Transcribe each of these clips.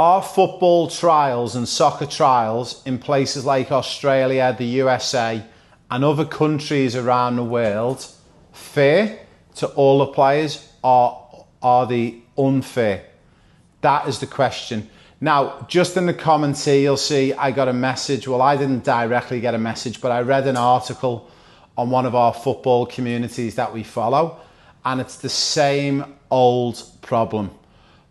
Are football trials and soccer trials in places like Australia, the USA, and other countries around the world fair to all the players, or are they unfair? That is the question. Now, just in the comments here, you'll see I got a message. Well, I didn't directly get a message, but I read an article on one of our football communities that we follow, and it's the same old problem.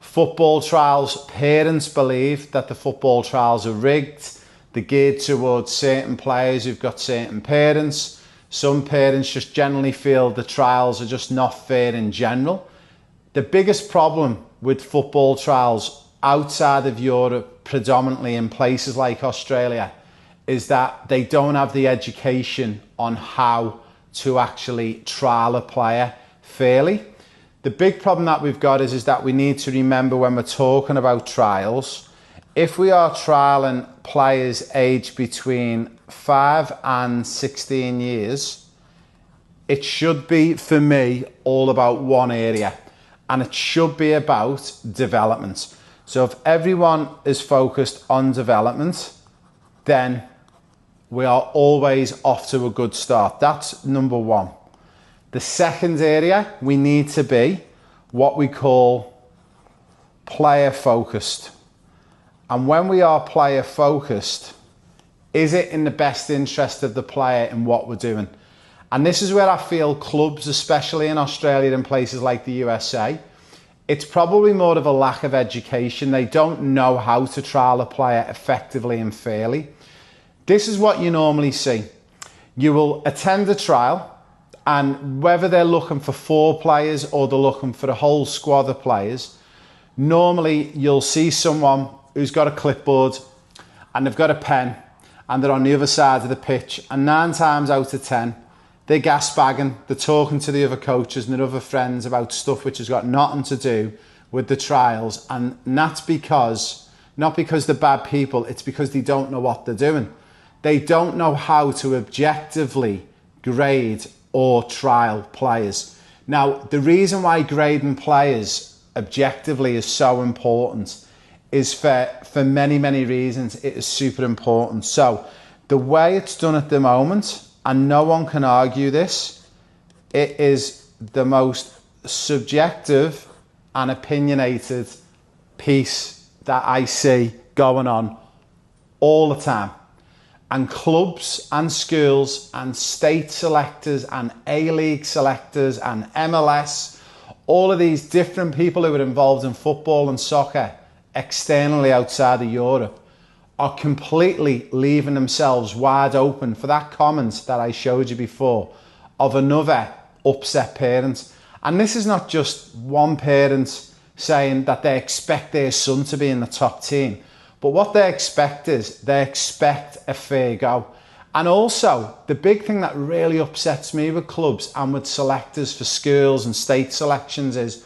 Football trials, parents believe that the football trials are rigged. They're geared towards certain players who've got certain parents. Some parents just generally feel the trials are just not fair in general. The biggest problem with football trials outside of Europe, predominantly in places like Australia, is that they don't have the education on how to actually trial a player fairly. The big problem that we've got is that we need to remember when we're talking about trials, if we are trialing players aged between 5 and 16 years, it should be, for me, all about one area, and it should be about development. So if everyone is focused on development, then we are always off to a good start. That's number one. The second area, we need to be what we call player focused. And when we are player focused, is it in the best interest of the player in what we're doing? And this is where I feel clubs, especially in Australia and places like the USA, it's probably more of a lack of education. They don't know how to trial a player effectively and fairly. This is what you normally see. You will attend a trial, and whether they're looking for 4 players or they're looking for a whole squad of players, normally you'll see someone who's got a clipboard and they've got a pen and they're on the other side of the pitch, and 9 times out of 10, they're gas bagging, they're talking to the other coaches and their other friends about stuff which has got nothing to do with the trials. And that's because, not because they're bad people, it's because they don't know what they're doing. They don't know how to objectively grade or trial players. Now, the reason why grading players objectively is so important is for many, many reasons. It is super important. So the way it's done at the moment, and no one can argue this, it is the most subjective and opinionated piece that I see going on all the time. And clubs and schools and state selectors and A-League selectors and MLS, all of these different people who are involved in football and soccer externally outside of Europe are completely leaving themselves wide open for that comment that I showed you before of another upset parent. And this is not just one parent saying that they expect their son to be in the top team. But what they expect is, they expect a fair go. And also, the big thing that really upsets me with clubs and with selectors for schools and state selections is,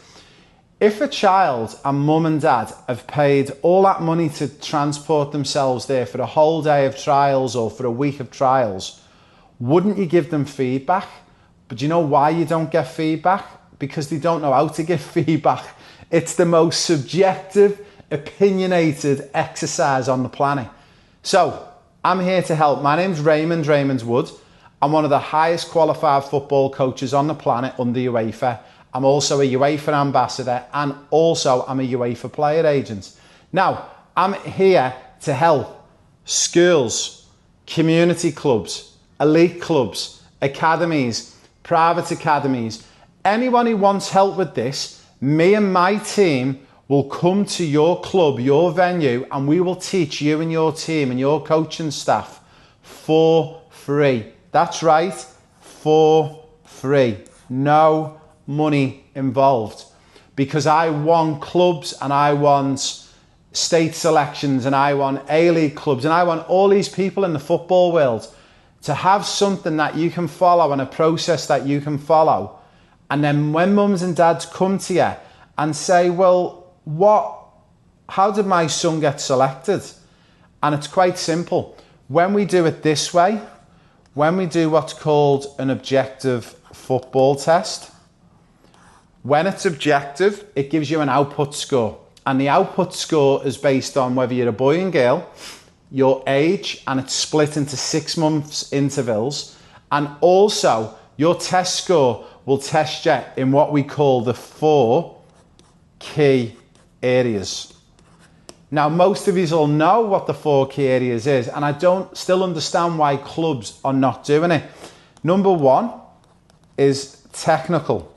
if a child and mum and dad have paid all that money to transport themselves there for a whole day of trials or for a week of trials, wouldn't you give them feedback? But do you know why you don't get feedback? Because they don't know how to give feedback. It's the most subjective, opinionated exercise on the planet. So I'm here to help. My name's Raymond Wood. I'm one of the highest qualified football coaches on the planet under UEFA. I'm also a UEFA ambassador, and also I'm a UEFA player agent. Now, I'm here to help schools, community clubs, elite clubs, academies, private academies. Anyone who wants help with this, me and my team will come to your club, your venue, and we will teach you and your team and your coaching staff for free. That's right, for free. No money involved. Because I want clubs and I want state selections and I want A-League clubs and I want all these people in the football world to have something that you can follow and a process that you can follow. And then when mums and dads come to you and say, well, how did my son get selected? And it's quite simple. When we do it this way, when we do what's called an objective football test, when it's objective, it gives you an output score. And the output score is based on whether you're a boy and girl, your age, and it's split into 6 months intervals. And also your test score will test you in what we call the 4 key areas. Now, most of you will know what the 4 key areas is, and I don't still understand why clubs are not doing it. Number 1 is technical.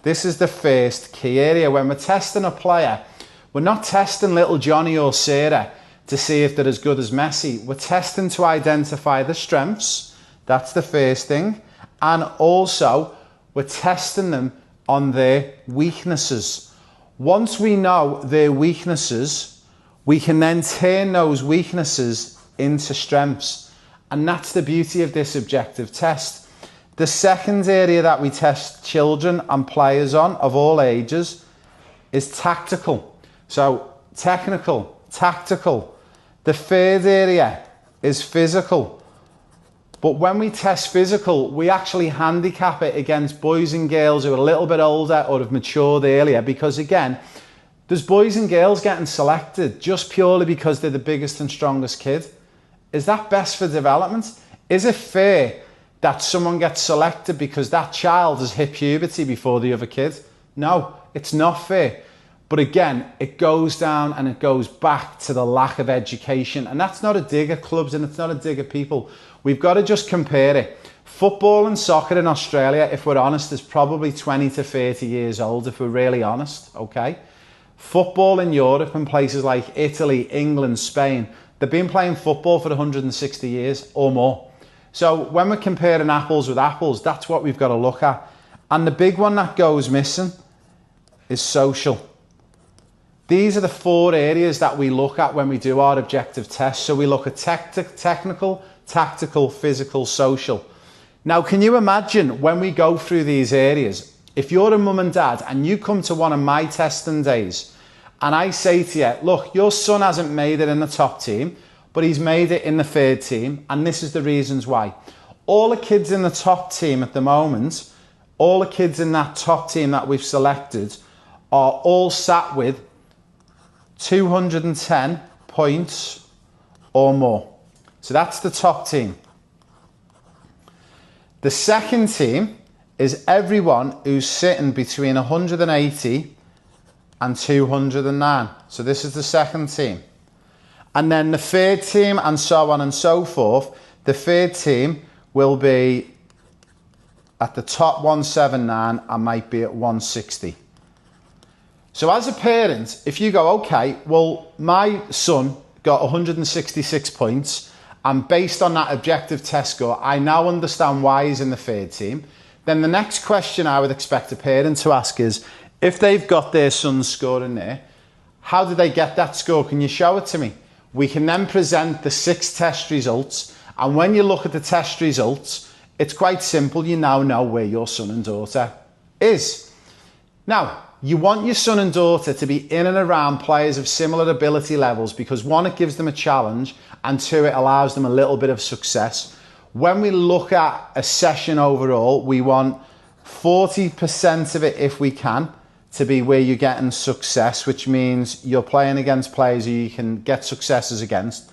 This is the first key area. When we're testing a player, we're not testing little Johnny or Sarah to see if they're as good as Messi. We're testing to identify the strengths. That's the first thing. And also, we're testing them on their weaknesses. Once we know their weaknesses, we can then turn those weaknesses into strengths. And that's the beauty of this objective test. The second area that we test children and players on of all ages is tactical. So technical, tactical. The third area is physical. But when we test physical, we actually handicap it against boys and girls who are a little bit older or have matured earlier, because again, there's boys and girls getting selected just purely because they're the biggest and strongest kid. Is that best for development? Is it fair that someone gets selected because that child has hit puberty before the other kid? No, it's not fair. But again, it goes down and it goes back to the lack of education. And that's not a dig at clubs and it's not a dig at people. We've got to just compare it. Football and soccer in Australia, if we're honest, is probably 20 to 30 years old, if we're really honest, okay? Football in Europe and places like Italy, England, Spain, they've been playing football for 160 years or more. So when we're comparing apples with apples, that's what we've got to look at. And the big one that goes missing is social. These are the 4 areas that we look at when we do our objective test. So we look at technical, tactical, physical, social. Now, can you imagine when we go through these areas, if you're a mum and dad and you come to one of my testing days and I say to you, look, your son hasn't made it in the top team, but he's made it in the 3rd team, and this is the reasons why. All the kids in the top team at the moment, all the kids in that top team that we've selected are all sat with 210 points or more. So that's the top team. The second team is everyone who's sitting between 180 and 209. So this is the second team. And then the 3rd team and so on and so forth. The 3rd team will be at the top 179 and might be at 160. So as a parent, if you go, okay, well, my son got 166 points, and based on that objective test score, I now understand why he's in the 3rd team. Then the next question I would expect a parent to ask is, if they've got their son's score in there, how did they get that score? Can you show it to me? We can then present the 6 test results. And when you look at the test results, it's quite simple. You now know where your son and daughter is. Now, you want your son and daughter to be in and around players of similar ability levels because 1, it gives them a challenge, and 2, it allows them a little bit of success. When we look at a session overall, we want 40% of it, if we can, to be where you're getting success, which means you're playing against players who you can get successes against,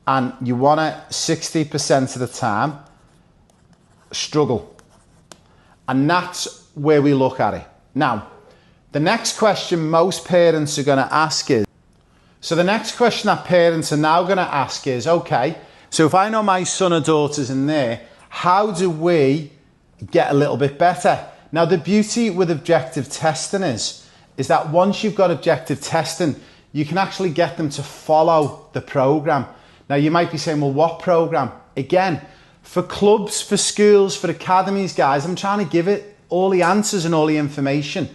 and you want to 60% of the time struggle. And that's where we look at it. Now, the next question most parents are going to ask is, so the next question that parents are now going to ask is, okay, so if I know my son or daughter's in there, how do we get a little bit better? Now, the beauty with objective testing is that once you've got objective testing, you can actually get them to follow the program. Now, you might be saying, well, what program? Again, for clubs, for schools, for academies, guys, I'm trying to give it all the answers and all the information.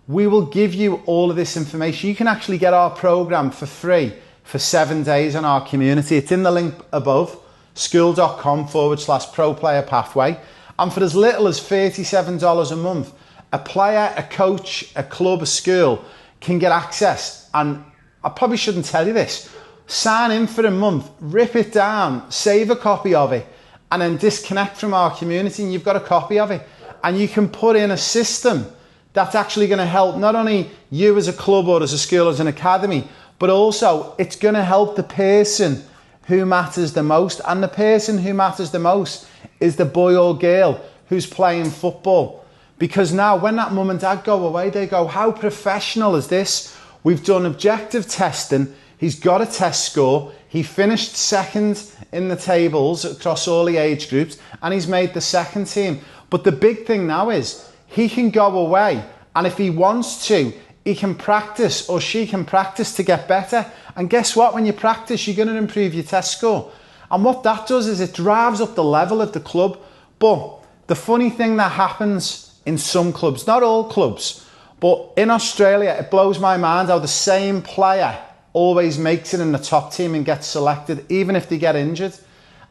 We will give you all of this information. You can actually get our program for free for 7 days on our community. It's in the link above, skool.com/pro player pathway. And for as little as $37 a month, a player, a coach, a club, a school can get access. And I probably shouldn't tell you this. Sign in for a month, rip it down, save a copy of it, and then disconnect from our community and you've got a copy of it. And you can put in a system that's actually going to help not only you as a club or as a school, as an academy, but also it's going to help the person who matters the most. And the person who matters the most is the boy or girl who's playing football. Because now when that mum and dad go away, they go, how professional is this? We've done objective testing. He's got a test score. He finished second in the tables across all the age groups, and he's made the second team. But the big thing now is he can go away, and if he wants to, he can practice, or she can practice to get better. And guess what? When you practice, you're going to improve your test score. And what that does is it drives up the level of the club. But the funny thing that happens in some clubs, not all clubs, but in Australia, it blows my mind how the same player always makes it in the top team and gets selected, even if they get injured.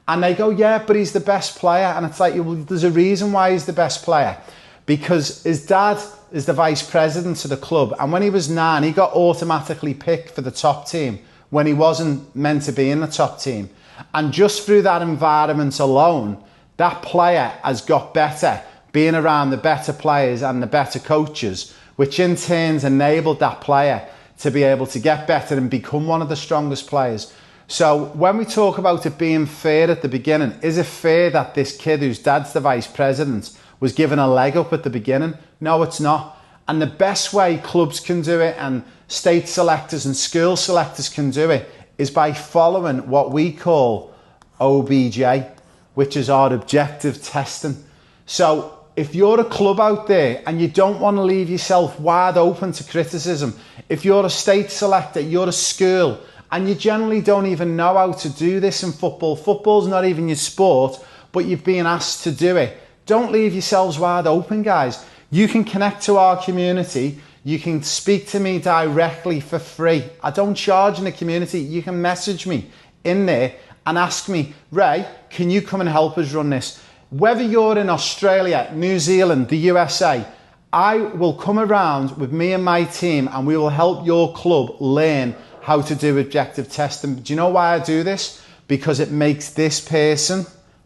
And they go, yeah, but he's the best player. And it's like, well, there's a reason why he's the best player. Because his dad is the vice president of the club. And when he was 9, he got automatically picked for the top team when he wasn't meant to be in the top team. And just through that environment alone, that player has got better, being around the better players and the better coaches, which in turn enabled that player to be able to get better and become one of the strongest players. So when we talk about it being fair at the beginning, is it fair that this kid whose dad's the vice president was given a leg up at the beginning? No, it's not. And the best way clubs can do it, and state selectors and school selectors can do it, is by following what we call OBJ, which is our objective testing. So if you're a club out there and you don't want to leave yourself wide open to criticism, if you're a state selector, you're a school, and you generally don't even know how to do this in football, football's not even your sport, but you've been asked to do it, don't leave yourselves wide open, guys. You can connect to our community. You can speak to me directly for free. I don't charge in the community. You can message me in there and ask me, Ray, can you come and help us run this? Whether you're in Australia, New Zealand, the USA, I will come around with me and my team and we will help your club learn how to do objective testing. Do you know why I do this? Because it makes this person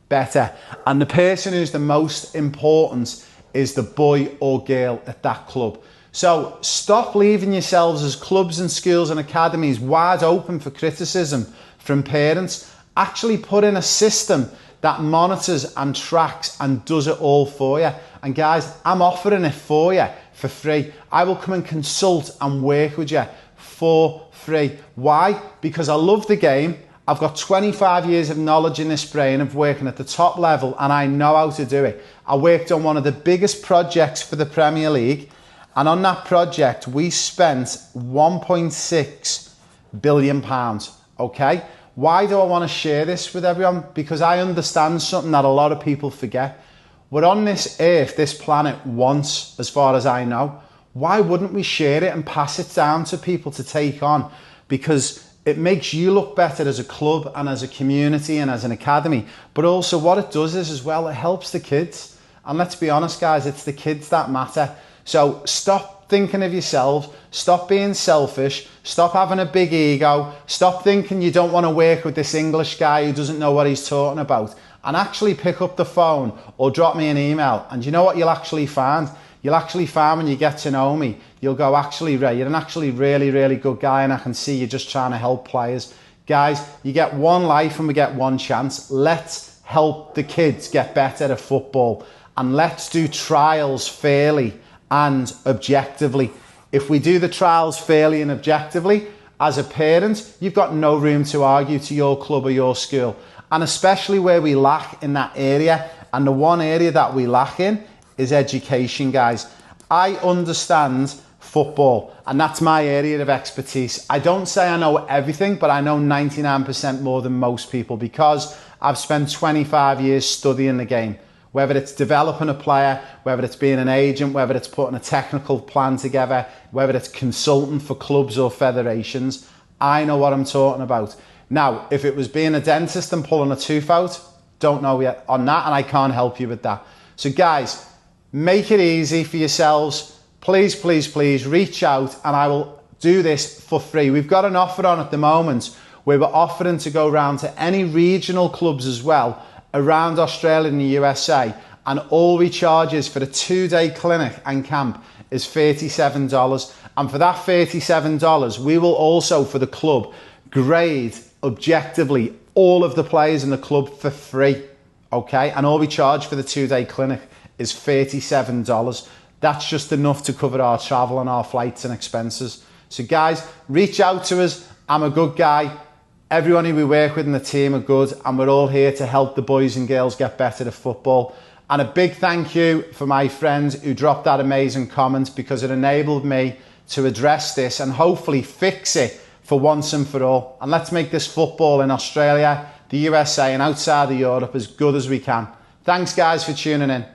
better. And the person who's the most important is the boy or girl at that club. So stop leaving yourselves as clubs and schools and academies wide open for criticism from parents. Actually put in a system that monitors and tracks and does it all for you. And guys, I'm offering it for you for free. I will come and consult and work with you for free. Why? Because I love the game. I've got 25 years of knowledge in this brain of working at the top level, and I know how to do it. I worked on one of the biggest projects for the Premier League, and on that project we spent £1.6 billion, okay? Why do I want to share this with everyone? Because I understand something that a lot of people forget. We're on this earth, this planet, once, as far as I know. Why wouldn't we share it and pass it down to people to take on? Because it makes you look better as a club and as a community and as an academy. But also what it does is as well, it helps the kids. And let's be honest, guys, it's the kids that matter. So stop thinking of yourselves, stop being selfish, stop having a big ego, stop thinking you don't want to work with this English guy who doesn't know what he's talking about, and actually pick up the phone or drop me an email. And you know what you'll actually find? You'll actually find when you get to know me, you'll go, actually, Ray, you're an actually really, really good guy, and I can see you're just trying to help players. Guys, you get one life and we get one chance. Let's help the kids get better at football, and let's do trials fairly and objectively. If we do the trials fairly and objectively, as a parent, you've got no room to argue to your club or your school. And especially where we lack in that area, and the one area that we lack in is education, guys. I understand football, and that's my area of expertise. I don't say I know everything, but I know 99% more than most people, because I've spent 25 years studying the game. Whether it's developing a player, whether it's being an agent, whether it's putting a technical plan together, whether it's consulting for clubs or federations, I know what I'm talking about. Now, if it was being a dentist and pulling a tooth out, don't know yet on that, and I can't help you with that. So guys, make it easy for yourselves. Please, please, please reach out, and I will do this for free. We've got an offer on at the moment where we're offering to go around to any regional clubs as well around Australia and the USA, and all we charge is for a 2-day clinic and camp is $37. And for that $37, we will also, for the club, grade objectively all of the players in the club for free, okay? And all we charge for the 2-day clinic is $37. That's just enough to cover our travel and our flights and expenses. So guys, reach out to us. I'm a good guy. Everyone who we work with in the team are good, and we're all here to help the boys and girls get better at football. And a big thank you for my friends who dropped that amazing comment, because it enabled me to address this and hopefully fix it for once and for all. And let's make this football in Australia, the USA and outside of Europe as good as we can. Thanks guys for tuning in.